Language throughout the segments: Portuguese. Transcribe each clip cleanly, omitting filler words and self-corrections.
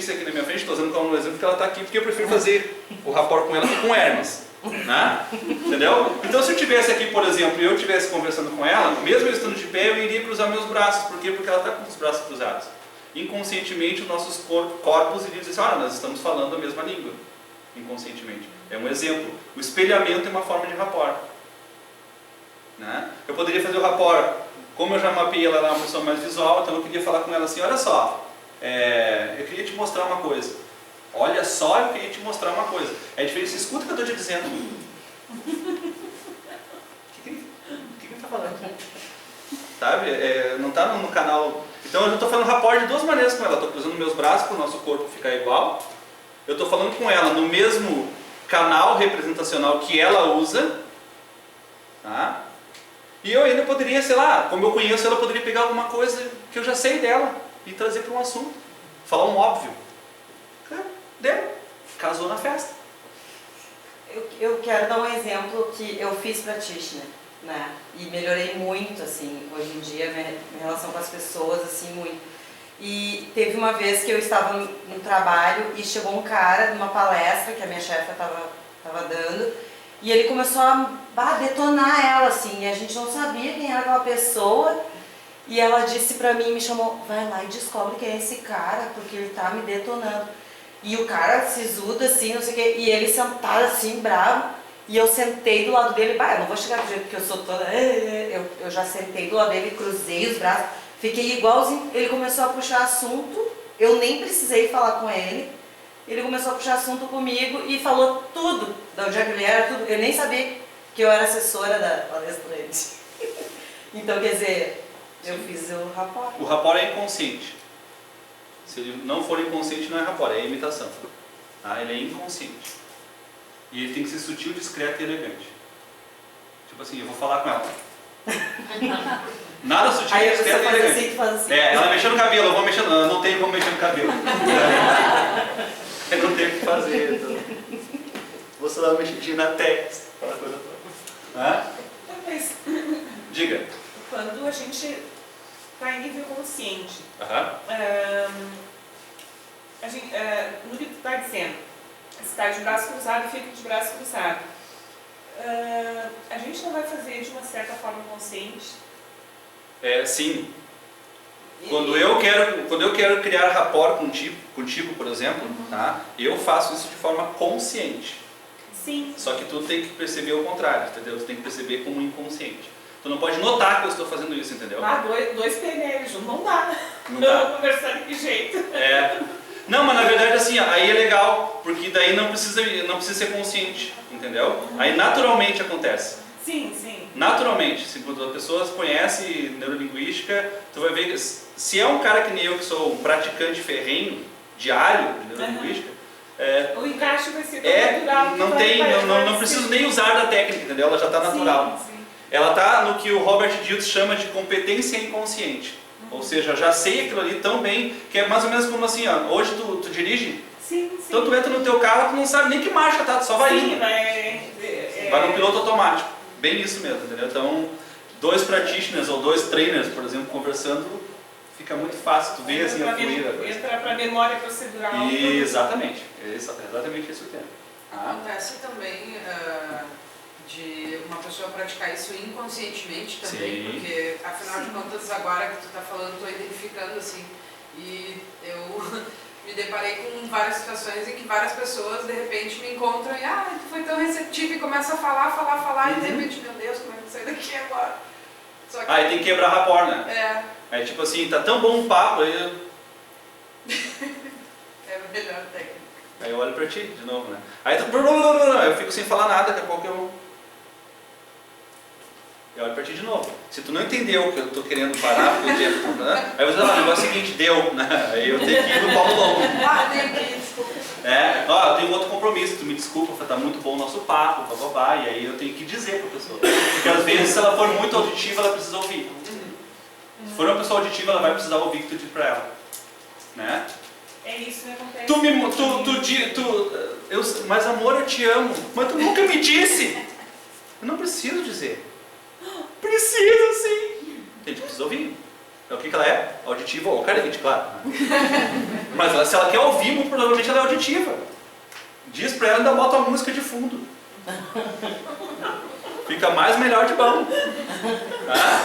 Letícia aqui na minha frente, estou usando como exemplo porque ela está aqui, porque eu prefiro fazer o rapport com ela que com o Hermes. Né? Entendeu? Então se eu estivesse aqui, por exemplo, e eu estivesse conversando com ela, mesmo eu estando de pé, eu iria cruzar meus braços. Por quê? Porque ela está com os braços cruzados. Inconscientemente, os nossos corpos iriam dizer assim, nós estamos falando a mesma língua. Inconscientemente. É um exemplo. O espelhamento é uma forma de rapport. Né? Eu poderia fazer o rapport, como eu já mapeei ela, ela é uma pessoa mais visual, então eu queria falar com ela assim, olha só, eu queria te mostrar uma coisa. Olha só, eu queria te mostrar uma coisa. É diferente, você escuta o que eu estou te dizendo. O que ele está falando? Sabe? Não está no canal. Então eu estou falando rapport de duas maneiras com ela. Estou cruzando meus braços para o nosso corpo ficar igual. Eu estou falando com ela no mesmo canal representacional que ela usa. Tá? E eu ainda poderia, sei lá, como eu conheço, ela poderia pegar alguma coisa que eu já sei dela e trazer para um assunto. Falar um óbvio. Deu. Casou na festa. Eu quero dar um exemplo que eu fiz practitioner, né? E melhorei muito, assim, hoje em dia, minha relação com as pessoas, assim, muito. E teve uma vez que eu estava no trabalho e chegou um cara numa palestra que a minha chefe estava dando e ele começou a detonar ela, assim, e a gente não sabia quem era aquela pessoa. E ela disse pra mim, me chamou, vai lá e descobre quem é esse cara, porque ele tá me detonando. E o cara sisudo assim, não sei o que, e ele sentado assim, bravo, e eu sentei do lado dele, eu não vou chegar do jeito que eu sou toda, eu já sentei do lado dele, cruzei os braços, fiquei igualzinho, ele começou a puxar assunto, eu nem precisei falar com ele começou a puxar assunto comigo e falou tudo, de onde é que ele era, tudo, eu nem sabia que eu era assessora da palestrante. Então, quer dizer, eu fiz o rapport. O rapport é inconsciente. Se ele não for inconsciente, não é rapport, é imitação. Tá? Ele é inconsciente. E ele tem que ser sutil, discreto e elegante. Tipo assim, eu vou falar com ela. Nada sutil, aí discreto e elegante. Assim, faz assim. Ela mexendo no cabelo, eu vou mexer, não tenho como mexer no cabelo. Eu não tenho o que fazer. Então. Vou só dar uma mexidinha na testa. Aquela coisa toda. Mas, diga. Quando a gente está em nível consciente, no que tu está dizendo, se está de braço cruzado, fica de braço cruzado. A gente não vai fazer de uma certa forma consciente? Sim. Quando eu quero criar rapport contigo, por exemplo, tá? Eu faço isso de forma consciente. Sim. Só que tu tem que perceber o contrário, entendeu? Tu tem que perceber como inconsciente. Tu não pode notar que eu estou fazendo isso, entendeu? Dois PNL juntos, não dá. Não dá. Conversar de que jeito? Não, mas na verdade assim, aí é legal, porque daí não precisa ser consciente, entendeu? Aí naturalmente acontece. Sim, sim. Naturalmente, se quando as pessoas conhecem neurolinguística, tu vai ver que se é um cara que nem eu, que sou um praticante ferrenho, diário de neurolinguística, o encaixe vai ser natural. Não preciso nem usar da técnica, entendeu? Ela já está natural. Sim. Ela está no que o Robert Dilts chama de competência inconsciente. Ou seja, já sei aquilo ali tão bem, que é mais ou menos como assim, hoje tu dirige? Sim. Então tu entra no teu carro, tu não sabe nem que marcha tá, tu só vai indo. Vai no piloto automático. Bem isso mesmo, entendeu? Então, 2 practitioners ou 2 trainers, por exemplo, conversando, fica muito fácil, tu vê assim a fluir a coisa. Entra para a memória procedural. Exatamente, exatamente isso que é. Acontece também de uma pessoa praticar isso inconscientemente também, sim, porque afinal de contas agora que tu está falando, estou identificando assim, e eu me deparei com várias situações em que várias pessoas de repente me encontram e tu foi tão receptivo e começa a falar e de repente, meu Deus, como é que eu saio daqui agora? Só que... Aí tem que quebrar rapport, né? Aí tipo assim, tá tão bom o papo, aí eu... É a melhor técnica. Aí eu olho pra ti de novo, né? Aí eu fico sem falar nada, daqui a pouco eu olho pra ti de novo. Se tu não entendeu que eu tô querendo parar, porque né? Aí você fala, o negócio é o seguinte, deu, né? Aí eu tenho que ir no Paulo Longo. Tenho que ir, desculpa. Eu tenho outro compromisso, tu me desculpa, tá muito bom o nosso papo, e aí eu tenho que dizer pra pessoa. Porque às vezes, se ela for muito auditiva, ela precisa ouvir. Se for uma pessoa auditiva, ela vai precisar ouvir o que tu diz pra ela. Né? É isso que acontece. Mas amor, eu te amo. Mas tu nunca me disse. Eu não preciso dizer. Preciso sim. A gente precisa ouvir. Então o que ela é? Auditiva ou carente, claro. Mas se ela quer ouvir, muito provavelmente ela é auditiva. Diz pra ela e ainda bota uma música de fundo. Fica mais melhor de bom. Tá?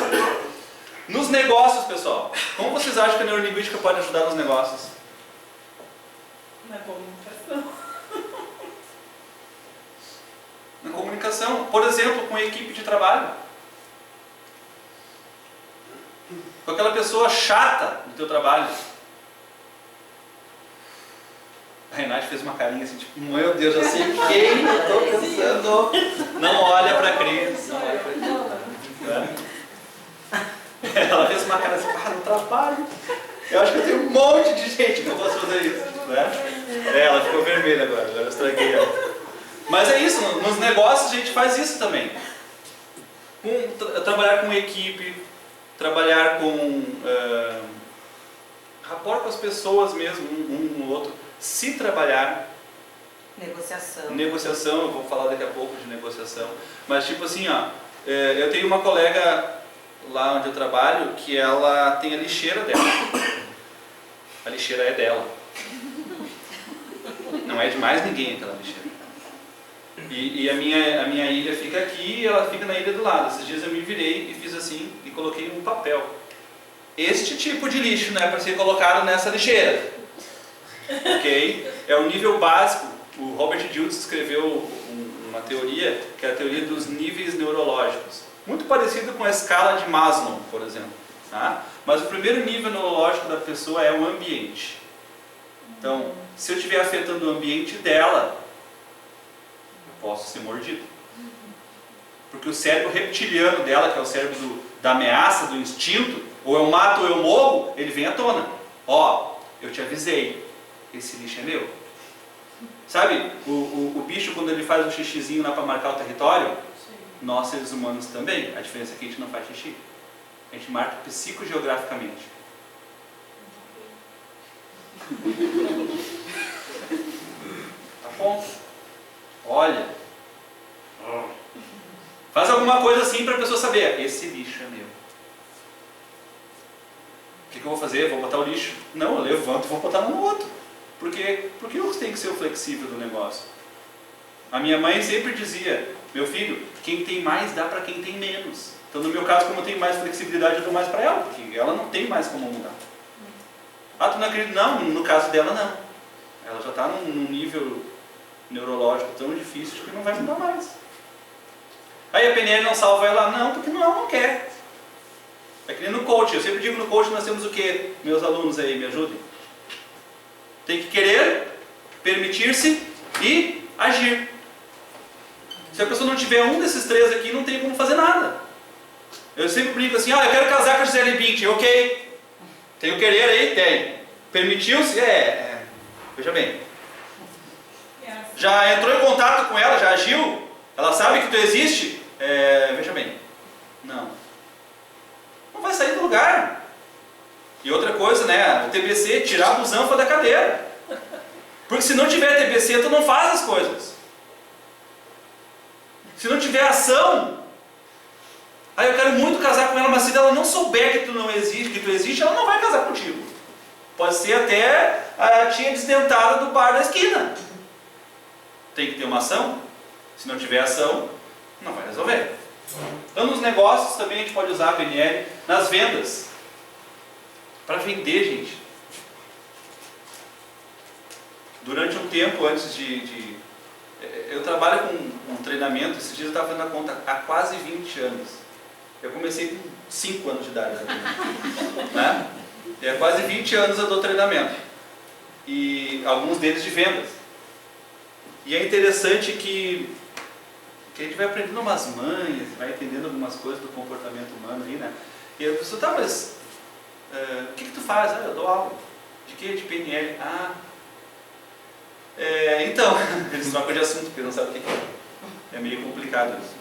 Nos negócios, pessoal, como vocês acham que a neurolinguística pode ajudar nos negócios? Na comunicação. Na comunicação, por exemplo, com a equipe de trabalho. Com aquela pessoa chata do teu trabalho. A Renate fez uma carinha assim, tipo, meu Deus, já sei quem eu estou pensando. Não olha para a Cris. Não olha pra Cris. Ela fez uma cara assim, no trabalho. Eu acho que eu tenho um monte de gente que eu posso fazer isso. Né? Ela ficou vermelha agora eu estraguei ela. Mas é isso, nos negócios a gente faz isso também. Trabalhar com equipe, trabalhar com rapport com as pessoas mesmo, um no outro. Se trabalhar. Negociação, eu vou falar daqui a pouco de negociação. Mas tipo assim, ó, eu tenho uma colega lá onde eu trabalho que ela tem a lixeira dela. A lixeira é dela. Não é de mais ninguém aquela lixeira. E a minha ilha fica aqui e ela fica na ilha do lado. Esses dias eu me virei e fiz assim e coloquei um papel. Este tipo de lixo não é para ser colocado nessa lixeira. Ok? É o nível básico. O Robert Dilts escreveu uma teoria, que é a teoria dos níveis neurológicos. Muito parecido com a escala de Maslow, por exemplo. Tá? Mas o primeiro nível neurológico da pessoa é o ambiente. Então, se eu estiver afetando o ambiente dela, eu posso ser mordido. Porque o cérebro reptiliano dela, que é o cérebro da ameaça, do instinto, ou eu mato ou eu morro, ele vem à tona. Ó, eu te avisei, esse lixo é meu. Sabe, o bicho quando ele faz um xixizinho lá para marcar o território, sim, nós seres humanos também, a diferença é que a gente não faz xixi. A gente marca psicogeograficamente. Tá bom? Olha. Faz alguma coisa assim para a pessoa saber, esse lixo é meu. O que eu vou fazer? Vou botar o lixo? Não, eu levanto e vou botar no outro. Por que eu tenho que ser o flexível do negócio? A minha mãe sempre dizia, meu filho, quem tem mais dá para quem tem menos. Então no meu caso, como eu tenho mais flexibilidade, eu dou mais para ela, porque ela não tem mais como mudar. Ah, tu não acredita? Não, no caso dela não. Ela já está num nível neurológico tão difícil que não vai mudar mais. Aí a PNL não salva ela? Não, porque ela não quer. É que nem no coaching, eu sempre digo no coaching nós temos o quê? Meus alunos aí, me ajudem. Tem que querer, permitir-se e agir. Se a pessoa não tiver um desses três aqui, não tem como fazer nada. Eu sempre brinco assim, eu quero casar com a Gisele Bündchen, ok. Tem o querer aí? Tem. Permitiu-se? Veja bem. Já entrou em contato com ela? Já agiu? Ela sabe que tu existe? Veja bem. Não. Não vai sair do lugar. E outra coisa, né? O TBC, tirar a busanfa da cadeira. Porque se não tiver TBC, tu não faz as coisas. Se não tiver ação, aí eu quero muito casar com ela, mas se ela não souber que tu não existe, que tu existe, ela não vai casar contigo. Pode ser até a tia desdentada do bar da esquina. Tem que ter uma ação. Se não tiver ação, não vai resolver. Então nos negócios também a gente pode usar a PNL, nas vendas. Para vender, gente. Durante um tempo antes eu trabalho com um treinamento, esses dias eu estava fazendo a conta, há quase 20 anos. Eu comecei com 5 anos de idade. Né? E há quase 20 anos eu dou treinamento. E alguns deles de vendas. E é interessante que a gente vai aprendendo umas manhas, vai entendendo algumas coisas do comportamento humano aí, né? E a pessoa, tá, mas o que tu faz? Eu dou aula. De quê? De PNL. Então, eles trocam de assunto, porque não sabem o que é. É meio complicado isso.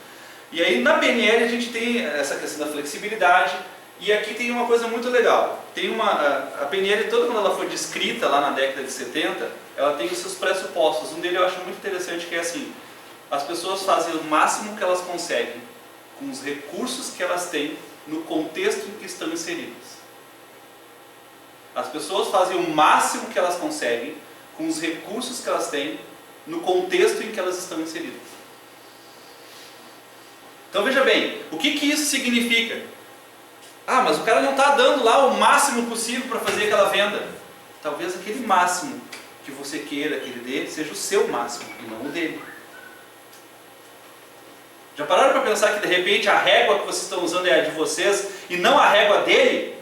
E aí na PNL a gente tem essa questão da flexibilidade, e aqui tem uma coisa muito legal. Tem a PNL, toda quando ela foi descrita lá na década de 70, ela tem os seus pressupostos. Um deles eu acho muito interessante, que é assim, as pessoas fazem o máximo que elas conseguem com os recursos que elas têm no contexto em que estão inseridas. As pessoas fazem o máximo que elas conseguem com os recursos que elas têm no contexto em que elas estão inseridas. Então veja bem, o que isso significa? Ah, mas o cara não está dando lá o máximo possível para fazer aquela venda. Talvez aquele máximo que você queira que ele dê seja o seu máximo e não o dele. Já pararam para pensar que de repente a régua que vocês estão usando é a de vocês e não a régua dele?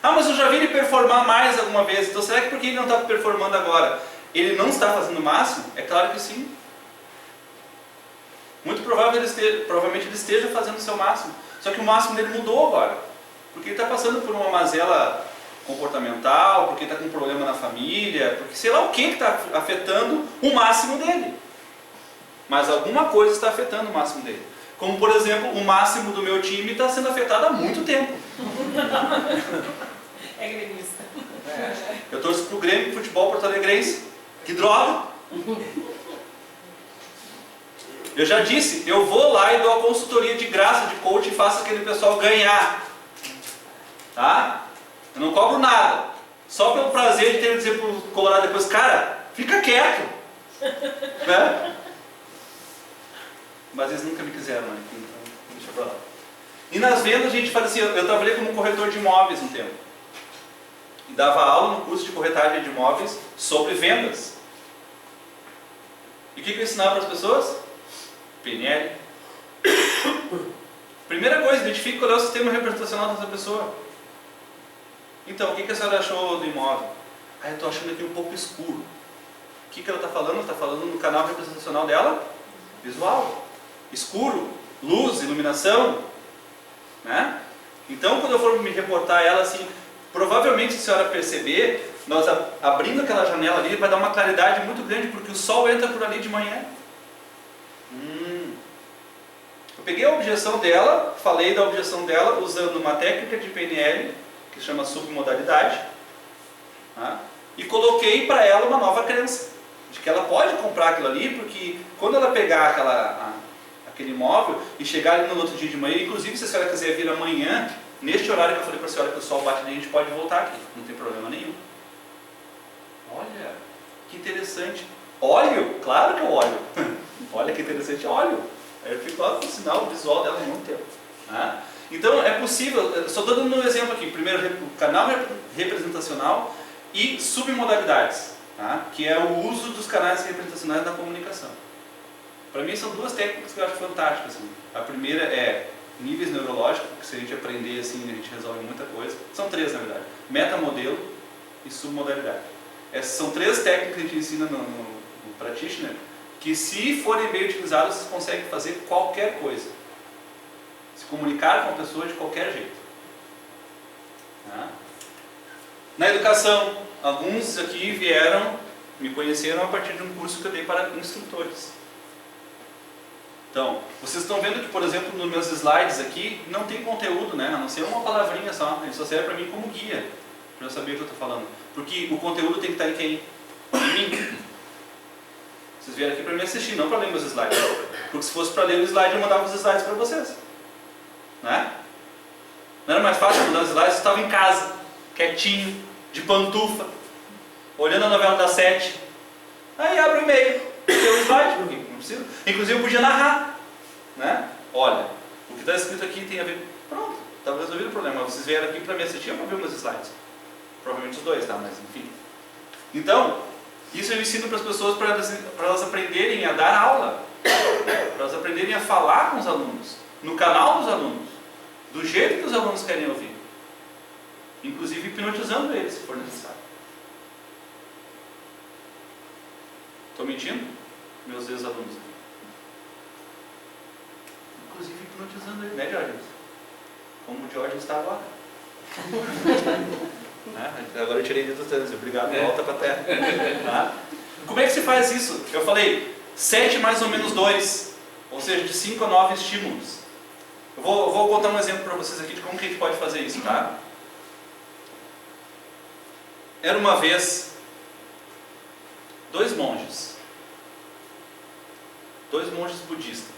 Ah, mas eu já vi ele performar mais alguma vez, então será que por que ele não está performando agora? Ele não está fazendo o máximo? É claro que sim. Muito provavelmente ele esteja fazendo o seu máximo. Só que o máximo dele mudou agora. Porque ele está passando por uma mazela comportamental, porque está com um problema na família, porque sei lá o que está afetando o máximo dele. Mas alguma coisa está afetando o máximo dele. Como, por exemplo, o máximo do meu time está sendo afetado há muito tempo. É gremista. Eu torço para o Grêmio Futebol Porto-Alegrense. Que droga! Eu já disse, eu vou lá e dou a consultoria de graça de coach e faço aquele pessoal ganhar. Tá? Eu não cobro nada. Só pelo prazer de ter que dizer para o Colorado depois, cara, fica quieto. Né? Mas eles nunca me quiseram, né? Então, deixa pra lá. E nas vendas a gente faz assim, eu trabalhei como corretor de imóveis um tempo. E dava aula no curso de corretagem de imóveis sobre vendas. E o que eu ensinava para as pessoas? PNL. Primeira coisa, identifique qual é o sistema representacional dessa pessoa. Então, o que a senhora achou do imóvel? Ah, eu estou achando aqui um pouco escuro. O que ela está falando? Ela está falando no canal representacional dela? Visual. Escuro, luz, iluminação. Né? Então, quando eu for me reportar ela assim, provavelmente, se a senhora perceber, nós abrindo aquela janela ali, vai dar uma claridade muito grande, porque o sol entra por ali de manhã. Eu peguei a objeção dela, falei da objeção dela, usando uma técnica de PNL, que se chama submodalidade, tá? E coloquei para ela uma nova crença, de que ela pode comprar aquilo ali, porque quando ela pegar aquele imóvel e chegar ali no outro dia de manhã, inclusive se a senhora quiser vir amanhã, neste horário que eu falei para a senhora que o sol bate ali, a gente pode voltar aqui, não tem problema nenhum. Olha, que interessante. Óleo? Claro que eu olho. Olha que interessante, óleo. Aí eu fico lá com o sinal visual dela há muito tempo. Tá? Então é possível, só estou dando um exemplo aqui, primeiro o canal representacional e submodalidades, tá? Que é o uso dos canais representacionais na comunicação. Para mim são duas técnicas que eu acho fantásticas. Assim. A primeira é níveis neurológicos, que se a gente aprender assim a gente resolve muita coisa. São três na verdade, metamodelo e submodalidade. Essas são três técnicas que a gente ensina no Practitioner, que se forem bem utilizadas, vocês conseguem fazer qualquer coisa. Se comunicar com a pessoa de qualquer jeito. Tá? Na educação, alguns aqui me conheceram a partir de um curso que eu dei para instrutores. Então, vocês estão vendo que, por exemplo, nos meus slides aqui, não tem conteúdo, né? A não ser uma palavrinha só. Ele só serve para mim como guia, para eu saber o que eu estou falando. Porque o conteúdo tem que estar em quem? Em mim. Vocês vieram aqui para me assistir, não para ler meus slides. Porque se fosse para ler o slide, eu mandava os slides para vocês. Né? Não era mais fácil mandar os slides? Eu estava em casa, quietinho, de pantufa, olhando a novela das 7. Aí abre o e-mail, tem o slide, porque não precisa. Inclusive eu podia narrar. Né? Olha, o que está escrito aqui tem a ver. Pronto, estava resolvido o problema. Vocês vieram aqui para me assistir ou para ver meus slides? Provavelmente os dois, tá? Mas enfim. Então, isso eu ensino para as pessoas para elas aprenderem a dar aula, para elas aprenderem a falar com os alunos, no canal dos alunos, do jeito que os alunos querem ouvir, inclusive hipnotizando eles se for necessário. Estou mentindo? Meus ex-alunos aqui. Inclusive hipnotizando eles, né, Diógenes? Como o Diógenes está agora. Agora eu tirei do trânsito, obrigado, volta para a terra. Tá? Como é que se faz isso? Eu falei 7 mais ou menos 2, ou seja, de 5 a 9 estímulos. Eu vou contar um exemplo para vocês aqui de como que a gente pode fazer isso, tá? Era uma vez 2 monges budistas.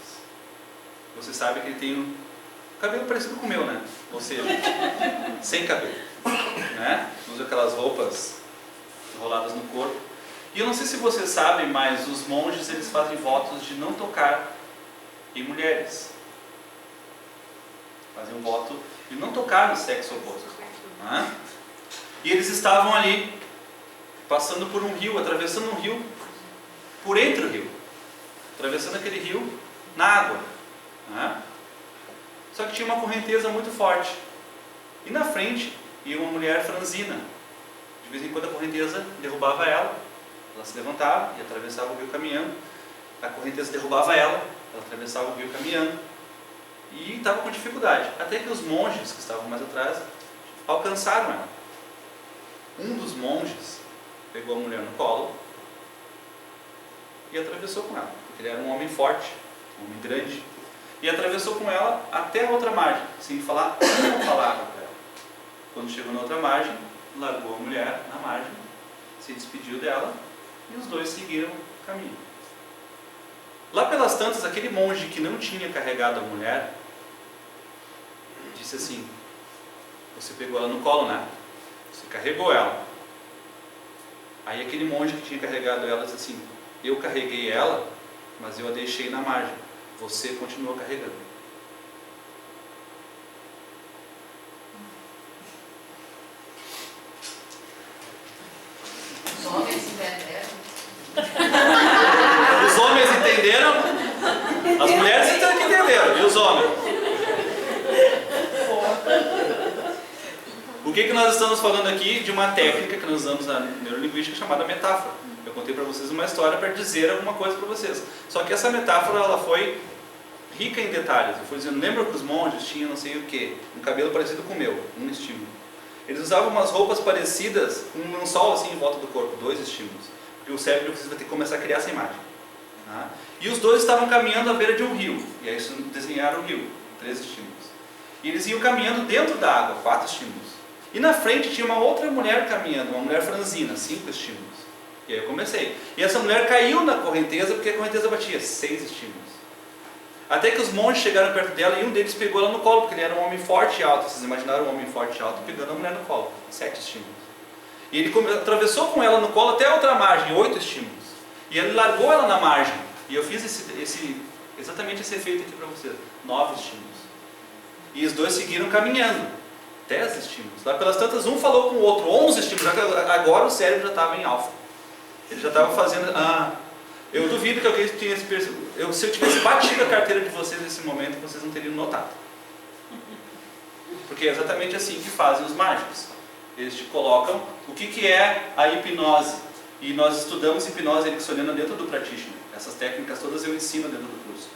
Você sabe que ele tem um cabelo parecido com o meu, né? Ou seja, sem cabelo. né? Usam aquelas roupas enroladas no corpo. E eu não sei se vocês sabem, mas os monges eles fazem votos de não tocar em mulheres. Fazem um voto de não tocar no sexo oposto. Né? E eles estavam ali, passando por um rio, atravessando um rio, por entre o rio. Atravessando aquele rio na água. Né? Só que tinha uma correnteza muito forte. E na frente ia uma mulher franzina. De vez em quando a correnteza derrubava ela. Ela se levantava e atravessava o rio caminhando. A correnteza derrubava ela. Ela atravessava o rio caminhando. E estava com dificuldade. Até que os monges que estavam mais atrás alcançaram ela. Um dos monges pegou a mulher no colo e atravessou com ela. Porque ele era um homem forte, um homem grande. E atravessou com ela até a outra margem, sem falar uma palavra para ela. Quando chegou na outra margem, largou a mulher na margem, se despediu dela e os dois seguiram o caminho. Lá pelas tantas, aquele monge que não tinha carregado a mulher disse assim: você pegou ela no colo, né? Você carregou ela. Aí aquele monge que tinha carregado ela disse assim: eu carreguei ela, mas eu a deixei na margem. Você continuou carregando. Os homens entenderam. Os homens entenderam? As mulheres entenderam. E os homens? O que nós estamos falando aqui de uma técnica que nós usamos na neurolinguística chamada metáfora. Eu contei para vocês uma história para dizer alguma coisa para vocês. Só que essa metáfora ela foi rica em detalhes. Eu fui dizendo, lembra que os monges tinham não sei o que, um cabelo parecido com o meu, um estímulo. Eles usavam umas roupas parecidas, um lençol assim em volta do corpo, 2 estímulos. Porque o cérebro precisa ter que começar a criar essa imagem. Tá? E os dois estavam caminhando à beira de um rio. E aí desenharam o rio, 3 estímulos. E eles iam caminhando dentro da água, 4 estímulos. E na frente tinha uma outra mulher caminhando, uma mulher franzina, 5 estímulos. E aí eu comecei. E essa mulher caiu na correnteza porque a correnteza batia, 6 estímulos. Até que os monges chegaram perto dela e um deles pegou ela no colo, porque ele era um homem forte e alto. Vocês imaginaram um homem forte e alto pegando a mulher no colo, 7 estímulos. E ele atravessou com ela no colo até a outra margem, 8 estímulos. E ele largou ela na margem. E eu fiz exatamente esse efeito aqui para vocês, 9 estímulos. E os dois seguiram caminhando, 10 estímulos. Lá pelas tantas, um falou com o outro, 11 estímulos. Agora o cérebro já estava em alfa. Ele já estava fazendo... eu duvido que alguém tenha se percebido. Se eu tivesse batido a carteira de vocês nesse momento, vocês não teriam notado. Porque é exatamente assim que fazem os mágicos. Eles te colocam o que é a hipnose. E nós estudamos hipnose ericksoniana dentro do practitioner. Essas técnicas todas eu ensino dentro do curso.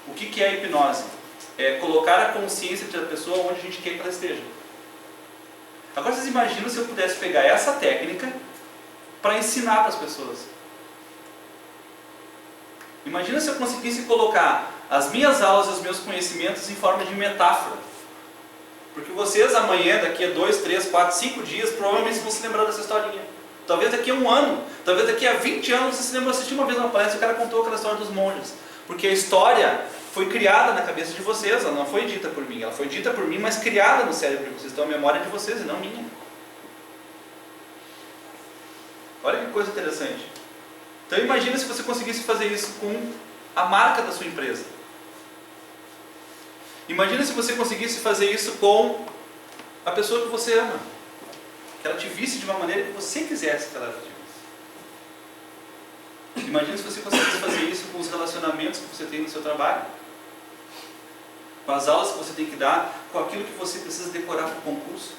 O que é a hipnose? É colocar a consciência da pessoa onde a gente quer que ela esteja. Agora vocês imaginam se eu pudesse pegar essa técnica para ensinar para as pessoas. Imagina se eu conseguisse colocar as minhas aulas e os meus conhecimentos em forma de metáfora. Porque vocês amanhã, daqui a 2, 3, 4, 5 dias, provavelmente vão se lembrar dessa historinha. Talvez daqui a 1 ano, talvez daqui a 20 anos, você se lembra, assistir uma vez uma palestra e o cara contou aquela história dos monges. Porque a história foi criada na cabeça de vocês, ela não foi dita por mim. Ela foi dita por mim, mas criada no cérebro de vocês. Então a memória é de vocês e não minha. Olha que coisa interessante. Então imagina se você conseguisse fazer isso com a marca da sua empresa. Imagina se você conseguisse fazer isso com a pessoa que você ama. Que ela te visse de uma maneira que você quisesse que ela te visse. Imagina se você conseguisse fazer isso com os relacionamentos que você tem no seu trabalho. Com as aulas que você tem que dar, com aquilo que você precisa decorar para o concurso.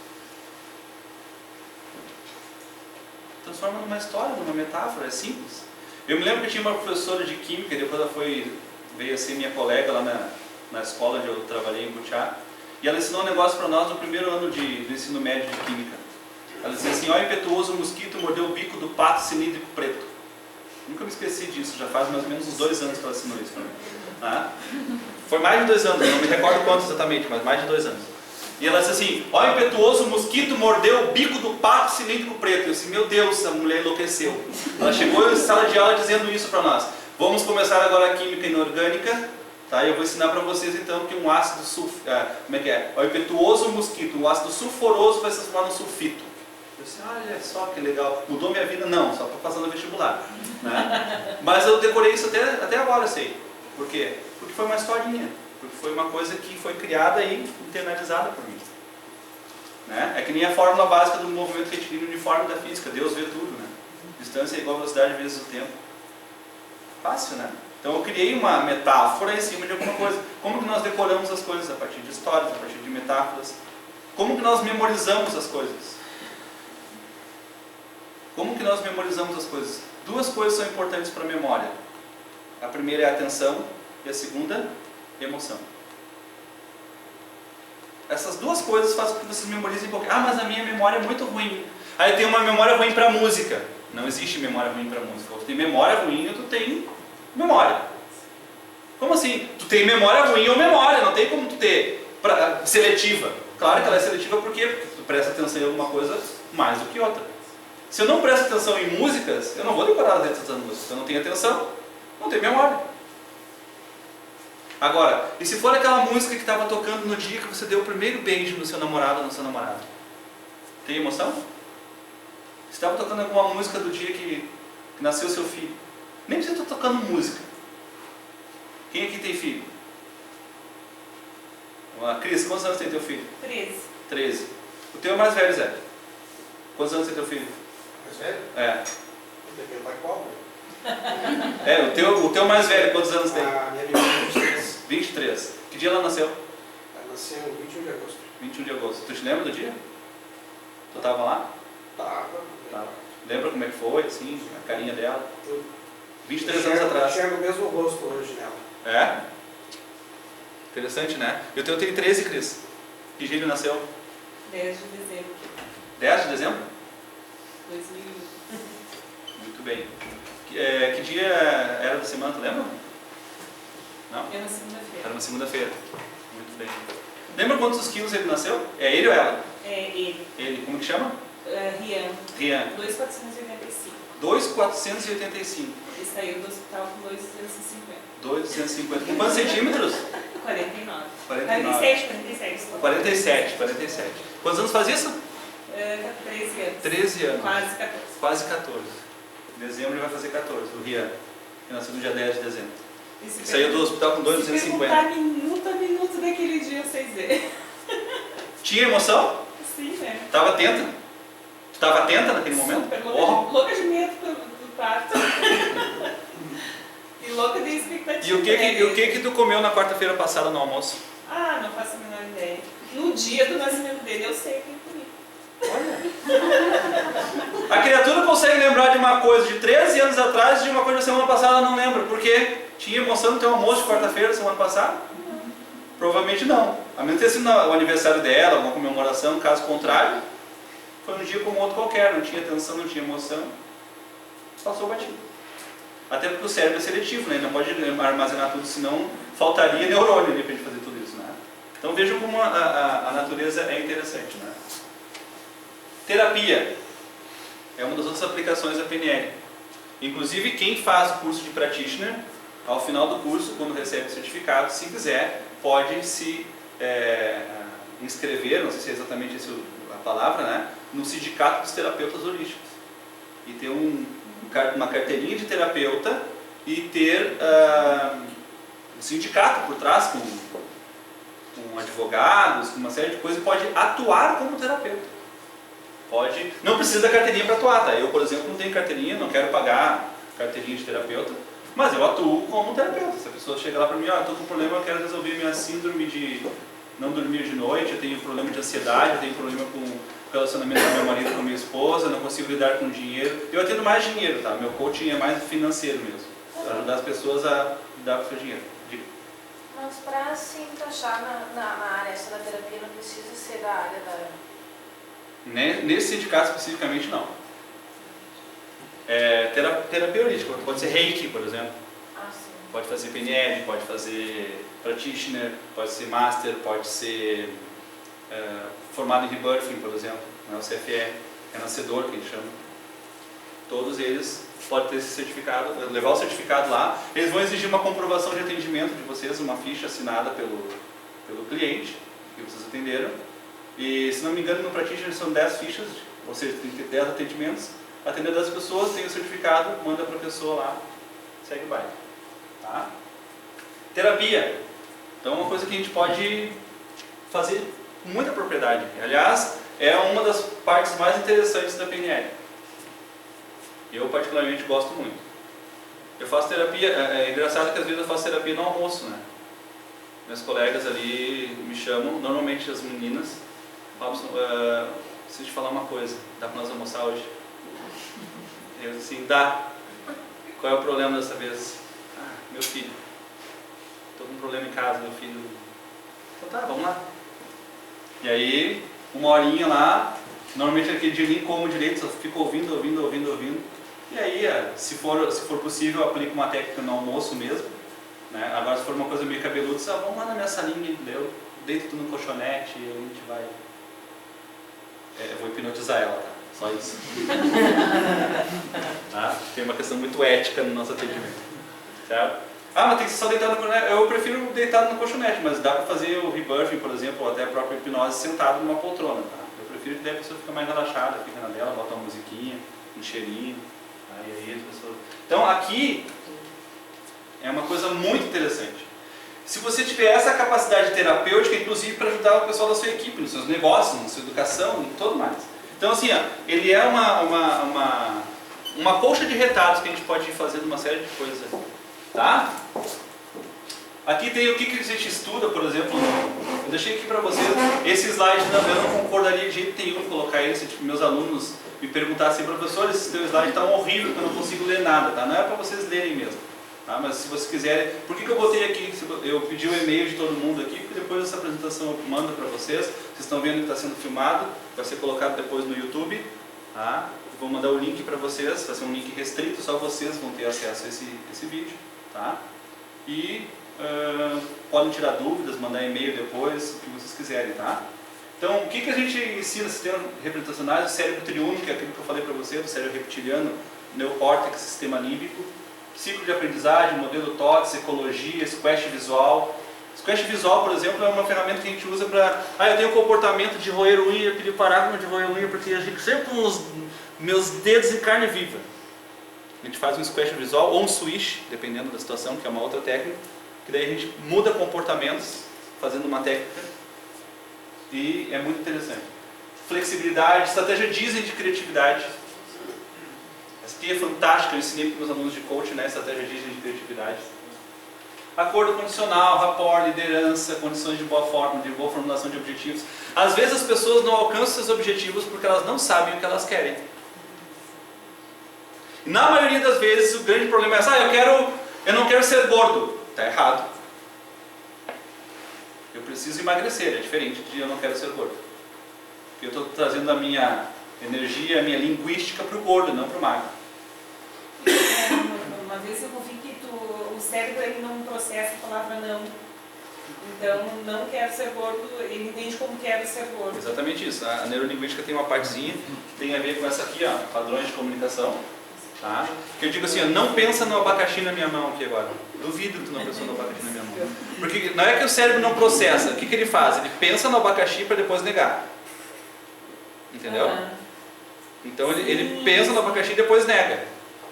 Transforma numa história, numa metáfora, é simples. Eu me lembro que tinha uma professora de química, depois ela veio a ser minha colega lá na escola onde eu trabalhei em Butiá, e ela ensinou um negócio para nós no primeiro ano do ensino médio de química. Ela dizia assim: ó, impetuoso mosquito mordeu o bico do pato cilíndrico preto. Nunca me esqueci disso, já faz mais ou menos uns 2 anos que ela ensinou isso para mim. Tá? Foi mais de 2 anos, não me recordo quanto exatamente, mas mais de 2 anos. E ela disse assim: ó, impetuoso mosquito mordeu o bico do pato cilíndrico preto. Eu disse: meu Deus, a mulher enlouqueceu. Ela chegou em sala de aula dizendo isso para nós. Vamos começar agora a química inorgânica Tá? E eu vou ensinar para vocês então que um ácido como é que é? O impetuoso mosquito, um ácido sulfuroso vai se transformar no sulfito. Eu disse, olha só que legal, mudou minha vida? Não, só estou fazendo vestibular. Né? Mas eu decorei isso até agora, eu sei. Por quê? Porque foi uma historinha, porque foi uma coisa que foi criada e internalizada por mim. Né? É que nem a fórmula básica do movimento retilíneo uniforme da física, Deus vê tudo. Né? Distância é igual a velocidade vezes o tempo. Fácil, né? Então eu criei uma metáfora em cima de alguma coisa. Como que nós decoramos as coisas? A partir de histórias, a partir de metáforas. Como que nós memorizamos as coisas? Como que nós memorizamos as coisas? Duas coisas são importantes para a memória. A primeira é a atenção e a segunda, emoção. Essas duas coisas fazem com que vocês memorizem um pouco. Ah, mas a minha memória é muito ruim. Aí eu tenho uma memória ruim para música. Não existe memória ruim para música. Ou tu tem memória ruim ou tu tem memória. Como assim? Tu tem memória ruim ou memória, não tem como tu ter seletiva. Claro que ela é seletiva porque tu presta atenção em alguma coisa mais do que outra. Se eu não presto atenção em músicas, eu não vou decorar as letras das músicas. Se eu não tenho atenção, não tenho memória. Agora, e se for aquela música que estava tocando no dia que você deu o primeiro beijo no seu namorado ou na sua namorada? Tem emoção? Se estava tocando alguma música do dia que nasceu seu filho, nem precisa estar tocando música. Quem aqui tem filho? Cris, quantos anos tem teu filho? 13. 13. O teu é mais velho, Zé? Quantos anos tem teu filho? Mais velho? É. Depende da qual, né? O teu mais velho, quantos anos tem? A minha menina tem 23. 23. Que dia ela nasceu? Ela nasceu 21 de agosto. 21 de agosto. Tu te lembra do dia? Tu estava lá? Tava. Lembra como é que foi, assim, a carinha dela? Tudo. 23 anos atrás. Eu enxergo o mesmo rosto hoje nela. É? Interessante, né? E o teu tem 13, Cris. Que dia ele nasceu? 10 de dezembro 10 de dezembro? de 2001. Muito bem. Que dia era da semana, tu lembra? Não? É na segunda-feira. Era uma segunda-feira. Muito bem. Lembra quantos quilos ele nasceu? É ele ou ela? É ele. Ele, como que chama? Rian. Rian. 2,485. 2,485. Ele saiu do hospital com 2,250. 2,250. Com quantos centímetros? 49. 49. 47. 47. Quantos anos faz isso? 13 anos. 13 anos. Quase 14. Quase 14. Em dezembro ele vai fazer 14, o Rian, que nasceu no dia 10 de dezembro. E se Saiu do hospital com Se 2,250. perguntar minuto a minuto daquele dia, vocês verem. Tinha emoção? Sim, né? Estava atenta? Tu estava atenta naquele momento? Super Oh. louca de medo do parto. E louca de expectativa. E o que tu comeu na quarta-feira passada no almoço? Ah, não faço a menor ideia. No dia do nascimento dele, eu sei o que eu comi. A criatura consegue lembrar de uma coisa de 13 anos atrás e de uma coisa da semana passada ela não lembra. Por quê? Tinha emoção no teu almoço de quarta-feira, semana passada? Provavelmente não. A menos ter sido o aniversário dela, uma comemoração, caso contrário, foi um dia como outro qualquer, não tinha tensão, não tinha emoção, passou batido. Até porque o cérebro é seletivo, né? Ele não pode armazenar tudo, senão faltaria neurônio ali para ele fazer tudo isso, né? Então vejam como a natureza é interessante, né? Terapia é uma das outras aplicações da PNL. Inclusive, quem faz o curso de Practitioner, ao final do curso, quando recebe o certificado, se quiser, pode se inscrever, não sei se é exatamente essa a palavra, né? No Sindicato dos Terapeutas Holísticos. E ter uma carteirinha de terapeuta e ter um sindicato por trás, com advogados, com uma série de coisas, e pode atuar como terapeuta. Não precisa da carteirinha para atuar, tá? Eu, por exemplo, não tenho carteirinha, não quero pagar carteirinha de terapeuta, mas eu atuo como terapeuta. Se a pessoa chega lá para mim, estou com um problema, eu quero resolver minha síndrome de não dormir de noite, eu tenho problema de ansiedade, eu tenho problema com o relacionamento com meu marido, com minha esposa, não consigo lidar com dinheiro. Eu atendo mais dinheiro, tá? Meu coaching é mais financeiro mesmo, para ajudar as pessoas a lidar com o seu dinheiro. Diga. Mas para se encaixar na área essa da terapia, não precisa ser da área da... Nesse sindicato especificamente, não. Terapia holística, pode ser Reiki, por exemplo. Ah, sim. Pode fazer PNL, pode fazer Practitioner, pode ser Master, pode ser formado em Rebirthing, por exemplo, né, o CFE, renascedor, que a gente chama. todos eles podem ter esse certificado, levar o certificado lá. Eles vão exigir uma comprovação de atendimento de vocês, uma ficha assinada pelo cliente que vocês atenderam. E, se não me engano, no Practitioner são 10 fichas, ou seja, tem que ter 10 atendimentos. Atender 10 pessoas, tem o certificado, manda para a pessoa lá, segue o baile. Tá? Terapia. Então, é uma coisa que a gente pode fazer com muita propriedade. Aliás, é uma das partes mais interessantes da PNL. Eu, particularmente, gosto muito. Eu faço terapia, é engraçado que às vezes eu faço terapia no almoço, né? Meus colegas ali me chamam, normalmente as meninas, Robson, preciso te falar uma coisa, dá para nós almoçar hoje? Eu assim, dá. Qual é o problema dessa vez? Ah, meu filho. Estou com um problema em casa, meu filho. Então tá, vamos lá. E aí, uma horinha lá, normalmente aquele dia nem como direito, só fico ouvindo. E aí, se for possível, eu aplico uma técnica no almoço mesmo. Né? Agora, se for uma coisa meio cabeluda, vamos lá na minha salinha, eu deito tudo no colchonete e a gente vai... eu vou hipnotizar ela, tá? Só isso. Tá? Tem uma questão muito ética no nosso atendimento. Certo? Ah, mas tem que ser só deitado no colchonete. Eu prefiro deitado no colchonete, mas dá para fazer o rebirthing, por exemplo, ou até a própria hipnose sentado numa poltrona. Tá? Eu prefiro que daí a pessoa fica mais relaxada, fica na dela, bota uma musiquinha, um cheirinho. Tá? E aí as pessoas... Então aqui é uma coisa muito interessante. Se você tiver essa capacidade terapêutica, inclusive para ajudar o pessoal da sua equipe, nos seus negócios, na sua educação e tudo mais. Então assim, ele é uma colcha de retalhos que a gente pode ir fazendo uma série de coisas. Tá? Aqui tem o que a gente estuda, por exemplo. Eu deixei aqui para vocês. Esse slide eu não concordaria de jeito nenhum em colocar ele. Se tipo, meus alunos me perguntassem, professor, esse teu slide está horrível, que eu não consigo ler nada. Tá? Não é para vocês lerem mesmo. Tá? Mas se vocês quiserem... Por que eu botei aqui? Eu pedi o e-mail de todo mundo aqui, porque depois dessa apresentação eu mando para vocês. Vocês estão vendo que está sendo filmado, vai ser colocado depois no YouTube. Tá? Vou mandar o link para vocês, vai ser um link restrito, só vocês vão ter acesso a esse vídeo. Tá? E podem tirar dúvidas, mandar e-mail depois, o que vocês quiserem. Tá? Então, o que a gente ensina? Sistemas representacionais, o cérebro triúnico, que é aquilo que eu falei para vocês, o cérebro reptiliano, neocórtex, sistema límbico, ciclo de aprendizagem, modelo TOTS, ecologia, squash visual. Squash visual, por exemplo, é uma ferramenta que a gente usa para... eu tenho um comportamento de roer unha, eu queria parar de roer unha porque eu fico sempre com os meus dedos em carne viva. A gente faz um squash visual ou um swish, dependendo da situação, que é uma outra técnica, que daí a gente muda comportamentos fazendo uma técnica e é muito interessante. Flexibilidade, estratégia Disney de criatividade. Essa aqui é fantástica, eu ensinei para os meus alunos de coaching, né? Estratégia Disney de criatividade. Acordo condicional, rapport, liderança, condições de boa forma, de boa formulação de objetivos. Às vezes as pessoas não alcançam seus objetivos porque elas não sabem o que elas querem. E na maioria das vezes o grande problema é eu não quero ser gordo. Está errado. Eu preciso emagrecer, é diferente de eu não quero ser gordo. Eu estou trazendo a minha energia, a minha linguística para o gordo, não para o magro. Uma vez eu ouvi que o cérebro ele não processa a palavra não. Então, não quero ser gordo, ele entende como quero ser gordo. Exatamente isso. A neurolinguística tem uma partezinha que tem a ver com essa aqui, padrões de comunicação. Tá? Que eu digo assim, não pensa no abacaxi na minha mão aqui agora. Duvido que tu não pensou no abacaxi na minha mão. Porque não é que o cérebro não processa. O que ele faz? Ele pensa no abacaxi para depois negar. Entendeu? Então ele pensa no abacaxi e depois nega.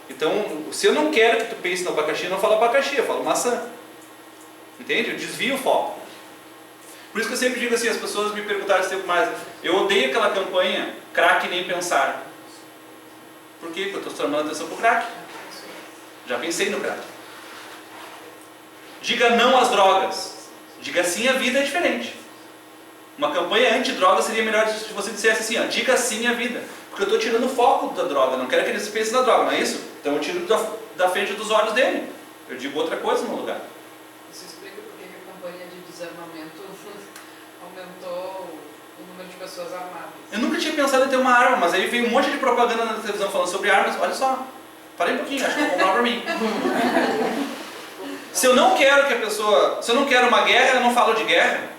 Então, se eu não quero que tu pense no abacaxi, eu não falo abacaxi, eu falo maçã. Entende? Eu desvio o foco. Por isso que eu sempre digo assim, as pessoas me perguntaram esse tempo mais, eu odeio aquela campanha, craque nem pensar. Por quê? Porque eu estou chamando a atenção para o crack. Já pensei no crack. Diga não às drogas. Diga sim à vida é diferente. Uma campanha anti-droga seria melhor se você dissesse assim, diga sim à vida. Porque eu estou tirando o foco da droga, não quero que eles pensem na droga, não é isso? Então eu tiro da frente dos olhos dele. Eu digo outra coisa no lugar. Isso explica por que a campanha de desarmamento aumentou o número de pessoas armadas. Eu nunca tinha pensado em ter uma arma, mas aí veio um monte de propaganda na televisão falando sobre armas. Olha só, parei um pouquinho, acho que vou comprar pra mim. Se eu não quero que a pessoa... Se eu não quero uma guerra, eu não falo de guerra.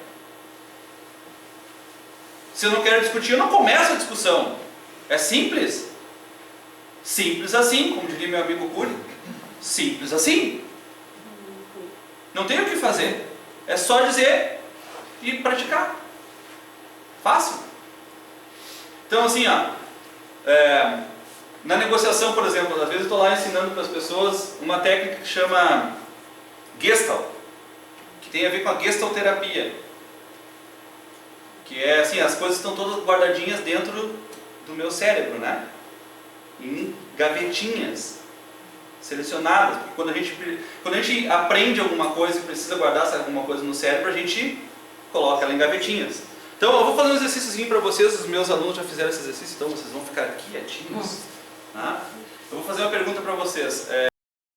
Se eu não quero discutir, eu não começo a discussão. É simples. Simples assim, como diria meu amigo Cury. Simples assim. Não tem o que fazer. É só dizer e praticar. Fácil. Então assim, ó, na negociação, por exemplo, às vezes eu estou lá ensinando para as pessoas uma técnica que chama Gestalt, que tem a ver com a gestalterapia, que é assim, as coisas estão todas guardadinhas dentro do meu cérebro, né? Em gavetinhas selecionadas, porque quando a gente aprende alguma coisa e precisa guardar alguma coisa no cérebro, a gente coloca ela em gavetinhas. Então eu vou fazer um exercíciozinho para vocês, os meus alunos já fizeram esse exercício, então vocês vão ficar quietinhos. Tá? Eu vou fazer uma pergunta para vocês.